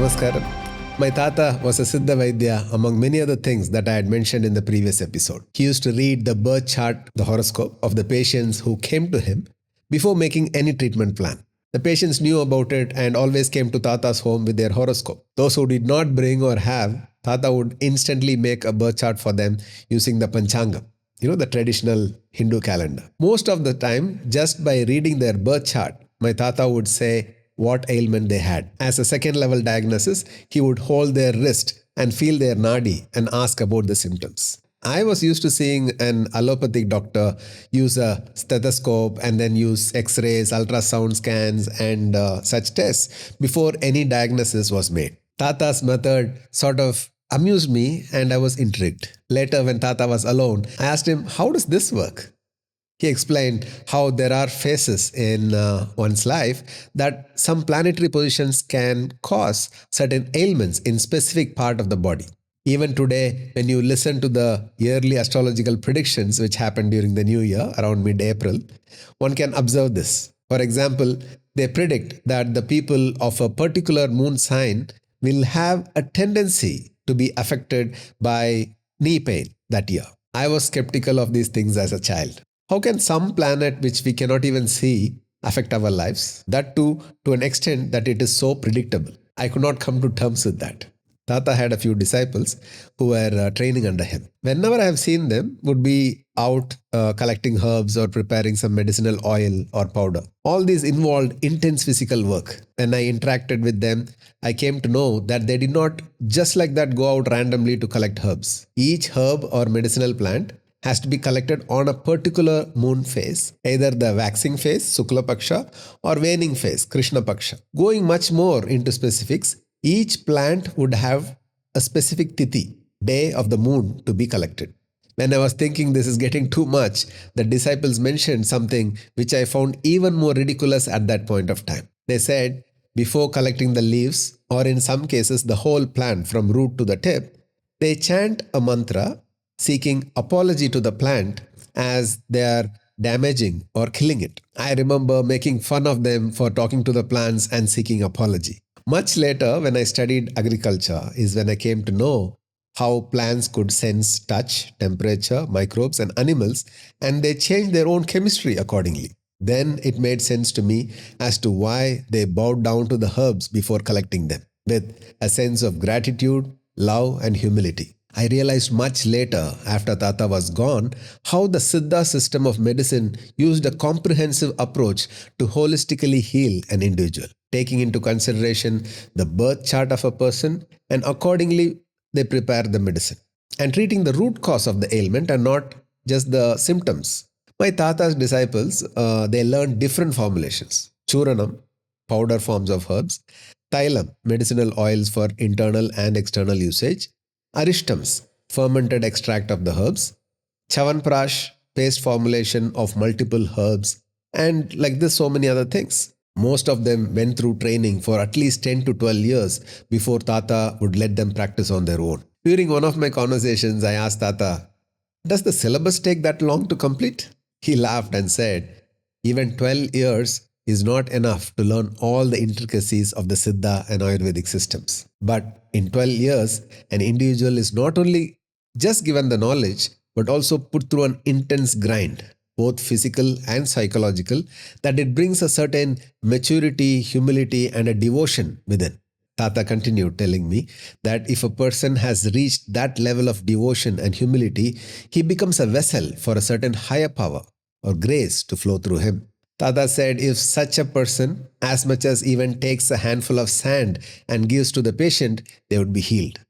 Namaskaram. My Thatha was a Siddha vaidya among many other things that I had mentioned in the previous episode. He used to read the birth chart, the horoscope of the patients who came to him before making any treatment plan. The patients knew about it and always came to Thatha's home with their horoscope. Those who did not bring or have, Thatha would instantly make a birth chart for them using the Panchangam, the traditional Hindu calendar. Most of the time, just by reading their birth chart, my Thatha would say what ailment they had. As a second level diagnosis, he would hold their wrist and feel their nadi and ask about the symptoms. I was used to seeing an allopathic doctor use a stethoscope and then use x-rays, ultrasound scans and such tests before any diagnosis was made. Thatha's method sort of amused me and I was intrigued. Later, when Thatha was alone, I asked him, how does this work? He explained how there are phases in one's life that some planetary positions can cause certain ailments in specific part of the body. Even today, when you listen to the yearly astrological predictions which happened during the new year around mid-April, one can observe this. For example, they predict that the people of a particular moon sign will have a tendency to be affected by knee pain that year. I was skeptical of these things as a child. How can some planet which we cannot even see affect our lives? That too, to an extent that it is so predictable. I could not come to terms with that. Thatha had a few disciples who were training under him. Whenever I have seen them, would be out collecting herbs or preparing some medicinal oil or powder. All these involved intense physical work. When I interacted with them, I came to know that they did not just like that go out randomly to collect herbs. Each herb or medicinal plant has to be collected on a particular moon phase, either the waxing phase, Sukla Paksha, or waning phase, Krishna Paksha. Going much more into specifics, each plant would have a specific tithi, day of the moon, to be collected. When I was thinking this is getting too much, the disciples mentioned something which I found even more ridiculous at that point of time. They said, before collecting the leaves, or in some cases the whole plant from root to the tip, they chant a mantra seeking apology to the plant as they are damaging or killing it. I remember making fun of them for talking to the plants and seeking apology. Much later, when I studied agriculture, is when I came to know how plants could sense touch, temperature, microbes and animals, and they changed their own chemistry accordingly. Then it made sense to me as to why they bowed down to the herbs before collecting them, with a sense of gratitude, love and humility. I realized much later, after Thatha was gone, how the Siddha system of medicine used a comprehensive approach to holistically heal an individual, taking into consideration the birth chart of a person, and accordingly they prepare the medicine, and treating the root cause of the ailment and not just the symptoms. My Thatha's disciples, they learned different formulations. Churanam, powder forms of herbs. Thailam, medicinal oils for internal and external usage. Arishtams, fermented extract of the herbs. Chavanprash, paste formulation of multiple herbs. And like this, so many other things. Most of them went through training for at least 10 to 12 years before Thatha would let them practice on their own. During one of my conversations, I asked Thatha, does the syllabus take that long to complete? He laughed and said, even 12 years is not enough to learn all the intricacies of the Siddha and Ayurvedic systems. But in 12 years, an individual is not only just given the knowledge, but also put through an intense grind, both physical and psychological, that it brings a certain maturity, humility, and a devotion within. Thatha continued telling me that if a person has reached that level of devotion and humility, he becomes a vessel for a certain higher power or grace to flow through him. Thatha said if such a person as much as even takes a handful of sand and gives to the patient, they would be healed.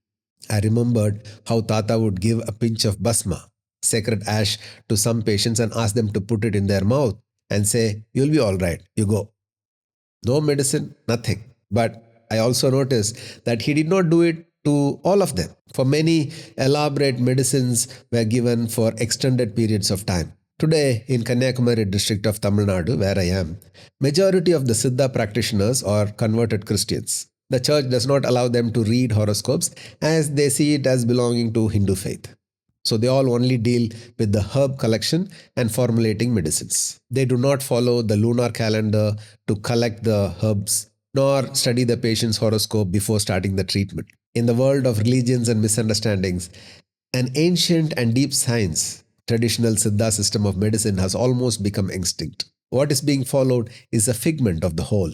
I remembered how Thatha would give a pinch of basma, sacred ash, to some patients and ask them to put it in their mouth and say, you'll be all right, you go. No medicine, nothing. But I also noticed that he did not do it to all of them. For many, elaborate medicines were given for extended periods of time. Today, in Kanyakumari district of Tamil Nadu, where I am, majority of the Siddha practitioners are converted Christians. The church does not allow them to read horoscopes as they see it as belonging to Hindu faith. So they all only deal with the herb collection and formulating medicines. They do not follow the lunar calendar to collect the herbs nor study the patient's horoscope before starting the treatment. In the world of religions and misunderstandings, an ancient and deep science, traditional Siddha system of medicine has almost become extinct. What is being followed is a figment of the whole.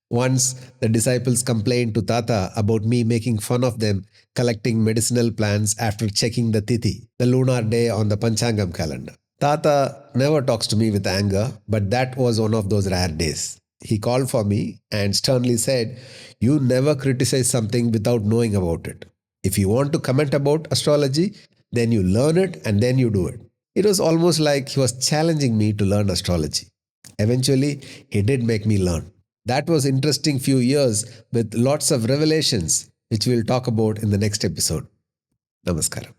Once the disciples complained to Thatha about me making fun of them collecting medicinal plants after checking the Tithi, the lunar day on the Panchangam calendar. Thatha never talks to me with anger, but that was one of those rare days. He called for me and sternly said, "You never criticize something without knowing about it. If you want to comment about astrology, then you learn it and then you do it." It was almost like he was challenging me to learn astrology. Eventually, he did make me learn. That was interesting few years with lots of revelations, which we'll talk about in the next episode. Namaskaram.